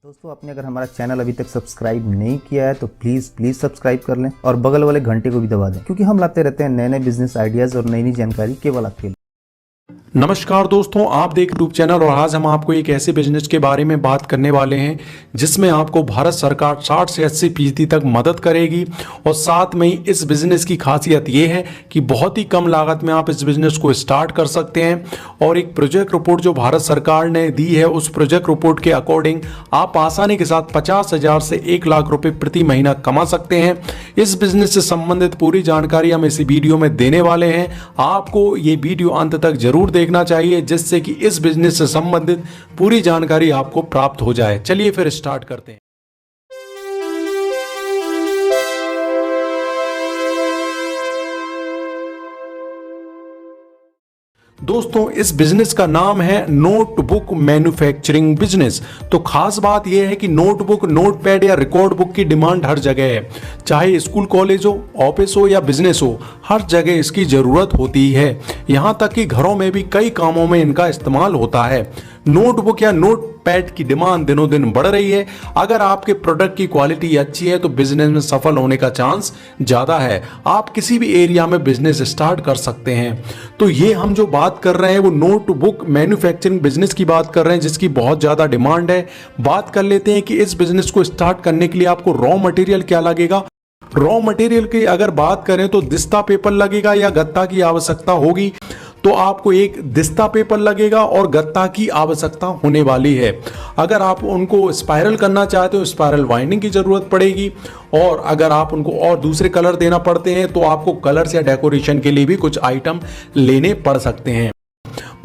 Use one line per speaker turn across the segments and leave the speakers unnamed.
दोस्तों, आपने अगर हमारा चैनल अभी तक सब्सक्राइब नहीं किया है तो प्लीज सब्सक्राइब कर लें और बगल वाले घंटे को भी दबा दें, क्योंकि हम लाते रहते हैं नए नए बिजनेस आइडियाज और नई नई जानकारी केवल आपके लिए।
नमस्कार दोस्तों, आप देख यूट्यूब चैनल और आज हम आपको एक ऐसे बिजनेस के बारे में बात करने वाले हैं जिसमें आपको भारत सरकार 60 से 80% तक मदद करेगी। और साथ में ही इस बिजनेस की खासियत ये है कि बहुत ही कम लागत में आप इस बिजनेस को स्टार्ट कर सकते हैं। और एक प्रोजेक्ट रिपोर्ट जो भारत सरकार ने दी है, उस प्रोजेक्ट रिपोर्ट के अकॉर्डिंग आप आसानी के साथ 50,000 से 1 लाख रुपए प्रति महीना कमा सकते हैं। इस बिजनेस से संबंधित पूरी जानकारी हम इस वीडियो में देने वाले हैं। आपको ये वीडियो अंत तक जरूर देखना चाहिए जिससे कि इस बिजनेस से संबंधित पूरी जानकारी आपको प्राप्त हो जाए। चलिए फिर स्टार्ट करते हैं। दोस्तों, इस बिजनेस का नाम है नोटबुक मैन्युफैक्चरिंग बिजनेस। तो खास बात यह है कि नोटबुक, नोटपैड या रिकॉर्ड बुक की डिमांड हर जगह है। चाहे स्कूल, कॉलेज हो, ऑफिस हो या बिजनेस हो, हर जगह इसकी जरूरत होती है। यहां तक कि घरों में भी कई कामों में इनका इस्तेमाल होता है। नोटबुक या नोटपैड की डिमांड दिनों दिन बढ़ रही है। अगर आपके प्रोडक्ट की क्वालिटी अच्छी है तो बिजनेस में सफल होने का चांस ज्यादा है। आप किसी भी एरिया में बिजनेस स्टार्ट कर सकते हैं। तो ये हम जो बात कर रहे हैं वो नोटबुक मैन्युफैक्चरिंग बिजनेस की बात कर रहे हैं जिसकी बहुत ज्यादा डिमांड है। बात कर लेते हैं कि इस बिजनेस को स्टार्ट करने के लिए आपको रॉ मटेरियल क्या लगेगा। रॉ मटेरियल की अगर बात करें तो दिस्ता पेपर लगेगा या गत्ता की आवश्यकता होगी। तो आपको एक दिस्ता पेपर लगेगा और गत्ता की आवश्यकता होने वाली है। अगर आप उनको स्पाइरल करना चाहते हो, स्पाइरल वाइंडिंग की जरूरत पड़ेगी। और अगर आप उनको और दूसरे कलर देना पड़ते हैं तो आपको कलर्स या डेकोरेशन के लिए भी कुछ आइटम लेने पड़ सकते हैं।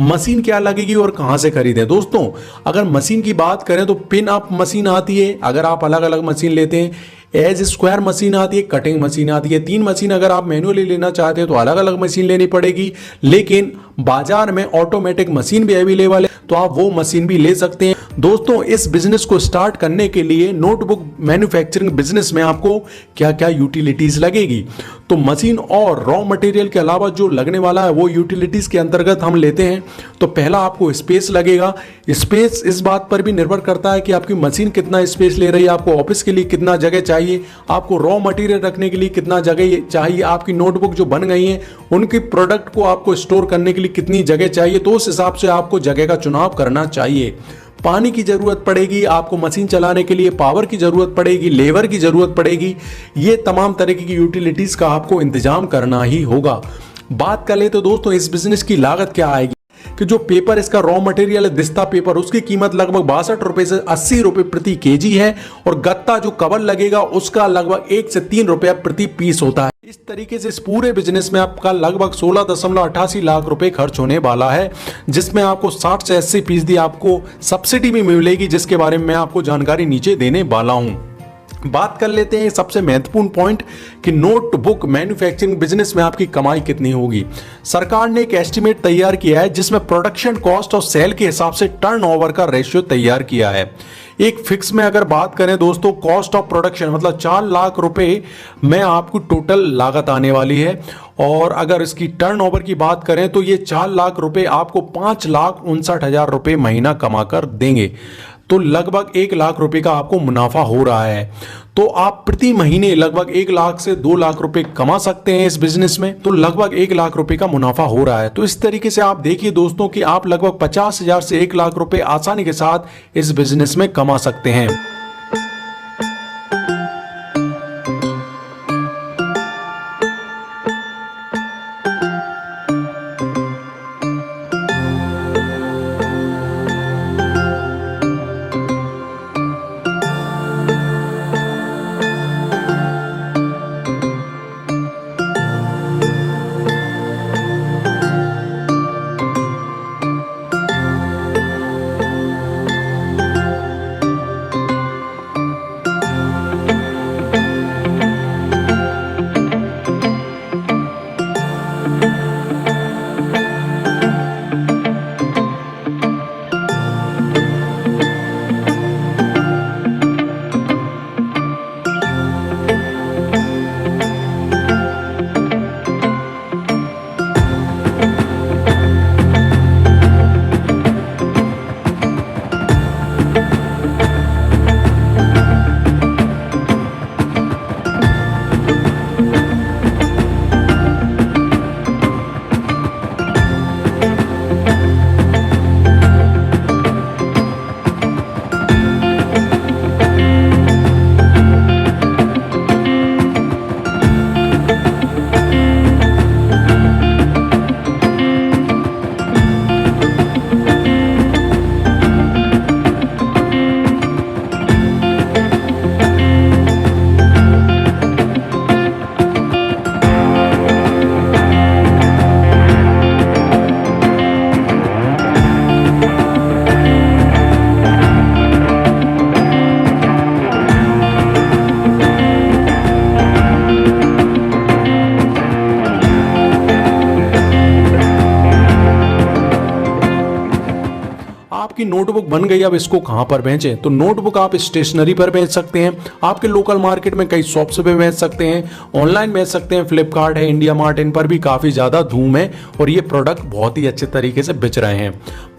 मशीन क्या लगेगी और कहां से खरीदें। दोस्तों, अगर मशीन की बात करें तो पिन अप मशीन आती है। अगर आप अलग अलग मशीन लेते हैं, एज स्क्वायर मशीन आती है, कटिंग मशीन आती है। 3 मशीन अगर आप मैनुअली लेना चाहते हैं तो अलग अलग मशीन लेनी पड़ेगी। लेकिन बाजार में ऑटोमेटिक मशीन भी अवेलेबल है, तो आप वो मशीन भी ले सकते हैं। दोस्तों, इस बिजनेस को स्टार्ट करने के लिए नोटबुक मैन्युफैक्चरिंग बिजनेस में आपको क्या क्या यूटिलिटीज लगेगी। तो मशीन और रॉ मटेरियल के अलावा जो लगने वाला है वो यूटिलिटीज के अंतर्गत हम लेते हैं। तो पहला आपको स्पेस लगेगा। स्पेस इस बात पर भी निर्भर करता है कि आपकी मशीन कितना स्पेस ले रही है, आपको ऑफिस के लिए कितना जगह चाहिए, आपको रॉ मटेरियल रखने के लिए कितना जगह चाहिए, आपकी नोटबुक जो बन गई है उनकी प्रोडक्ट को आपको स्टोर करने के लिए कितनी जगह चाहिए। तो उस हिसाब से आपको जगह का चुनाव करना चाहिए। पानी की जरूरत पड़ेगी, आपको मशीन चलाने के लिए पावर की जरूरत पड़ेगी, लेबर की जरूरत पड़ेगी। ये तमाम तरीके की यूटिलिटीज का आपको इंतजाम करना ही होगा। बात कर ले तो दोस्तों, इस बिजनेस की लागत क्या आएगी कि जो पेपर इसका रॉ मटेरियल है, दिस्ता पेपर, उसकी कीमत लगभग 62 रुपए से 80 रुपए प्रति केजी है। और गत्ता जो कवर लगेगा उसका लगभग 1 से 3 रुपया प्रति पीस होता है। इस तरीके से इस पूरे बिजनेस में आपका लगभग 16.88 लाख रुपए खर्च होने वाला है, जिसमें आपको 60 से 80% आपको सब्सिडी भी मिलेगी, जिसके बारे में मैं आपको जानकारी नीचे देने वाला हूं। बात कर लेते हैं सबसे महत्वपूर्ण पॉइंट कि नोटबुक मैन्युफैक्चरिंग बिजनेस में आपकी कमाई कितनी होगी। सरकार ने एक एस्टिमेट तैयार किया है जिसमें प्रोडक्शन कॉस्ट और सेल के हिसाब से टर्नओवर का रेशियो तैयार किया है। एक फिक्स में अगर बात करें दोस्तों, कॉस्ट ऑफ प्रोडक्शन मतलब 4 लाख रुपए में आपको टोटल लागत आने वाली है। और अगर इसकी टर्नओवर की बात करें तो ये 4 लाख रुपए आपको 5,59,000 रुपए महीना कमाकर देंगे। तो लगभग 1 लाख रुपए का आपको मुनाफा हो रहा है। तो आप प्रति महीने लगभग 1 लाख से 2 लाख रुपए कमा सकते हैं इस बिजनेस में। तो लगभग 1 लाख रुपए का मुनाफा हो रहा है। तो इस तरीके से आप देखिए दोस्तों कि आप लगभग 50,000 से 1 लाख रुपए आसानी के साथ इस बिजनेस में कमा सकते हैं। नोटबुक बन गई, अब इसको कहां पर बेचें? तो नोटबुक आप स्टेशनरी पर बेच सकते हैं, आपके लोकल मार्केट में कई शॉप्स पे बेच सकते हैं, ऑनलाइन बेच सकते हैं, फ्लिपकार्ट है, इंडिया मार्ट, इन पर भी काफी ज्यादा धूम है और ये प्रोडक्ट बहुत ही अच्छे तरीके से बेच रहे हैं।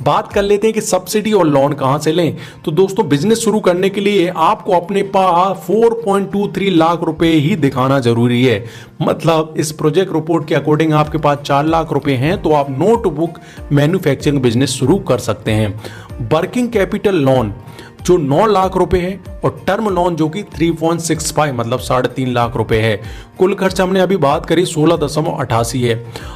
बात कर लेते हैं कि सब्सिडी और लोन कहां से लें। तो दोस्तों बिजनेस शुरू करने के लिए आपको अपने पास 4.23 लाख रुपए ही दिखाना जरूरी है। मतलब इस प्रोजेक्ट रिपोर्ट के अकॉर्डिंग आपके पास 4 लाख रुपए हैं तो आप नोटबुक मैन्युफैक्चरिंग बिजनेस शुरू कर सकते हैं। वर्किंग कैपिटल लोन जो 9 लाख रुपए है और टर्म लोन जो कि 3.65 मतलब 3.5 लाख रुपए है। कुल खर्च हमने अभी बात करी 16.88 है।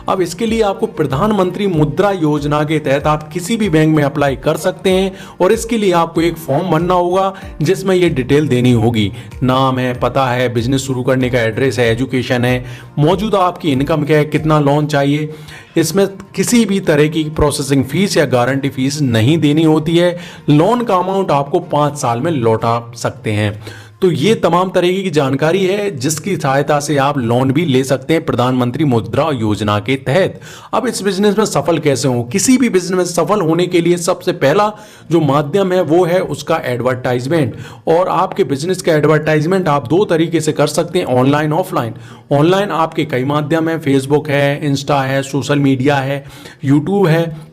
अब इसके लिए आपको प्रधानमंत्री मुद्रा योजना के तहत आप किसी भी बैंक में अप्लाई कर सकते हैं और इसके लिए आपको एक फॉर्म भरना होगा जिसमें ये डिटेल देनी होगी। नाम है, पता है, बिजनेस शुरू करने का एड्रेस है, एजुकेशन है, मौजूदा आपकी इनकम क्या है, कितना लोन चाहिए। इसमें किसी भी तरह की प्रोसेसिंग फीस या गारंटी फीस नहीं देनी होती है। लोन का अमाउंट आपको 5 साल में लौटा सकते हैं। तो ये तमाम तरीके की जानकारी है जिसकी सहायता से आप लोन भी ले सकते हैं प्रधानमंत्री मुद्रा योजना के तहत। अब इस बिजनेस में सफल कैसे हो? किसी भी बिजनेस में सफल होने के लिए सबसे पहला जो माध्यम है वो है उसका एडवर्टाइजमेंट। और आपके बिजनेस का एडवर्टाइजमेंट आप 2 तरीके से कर सकते हैं, ऑनलाइन ऑफलाइन। ऑनलाइन आपके कई माध्यम है, फेसबुक है, इंस्टा है, सोशल मीडिया है, यूट्यूब है।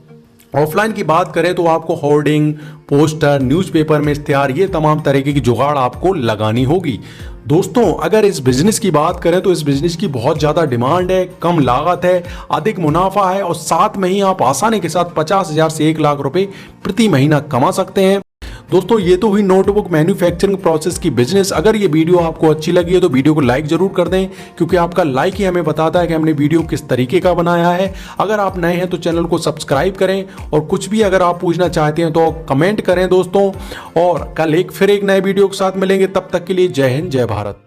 ऑफलाइन की बात करें तो आपको होर्डिंग, पोस्टर, न्यूज़पेपर में इश्तिहार, ये तमाम तरीके की जुगाड़ आपको लगानी होगी। दोस्तों अगर इस बिजनेस की बात करें तो इस बिजनेस की बहुत ज़्यादा डिमांड है, कम लागत है, अधिक मुनाफा है और साथ में ही आप आसानी के साथ 50,000 से 1 लाख रुपए प्रति महीना कमा सकते हैं। दोस्तों ये तो हुई नोटबुक मैन्युफैक्चरिंग प्रोसेस की बिजनेस। अगर ये वीडियो आपको अच्छी लगी है तो वीडियो को लाइक जरूर कर दें क्योंकि आपका लाइक ही हमें बताता है कि हमने वीडियो किस तरीके का बनाया है। अगर आप नए हैं तो चैनल को सब्सक्राइब करें और कुछ भी अगर आप पूछना चाहते हैं तो कमेंट करें दोस्तों। और कल फिर एक नए वीडियो के साथ मिलेंगे, तब तक के लिए जय हिंद, जय भारत।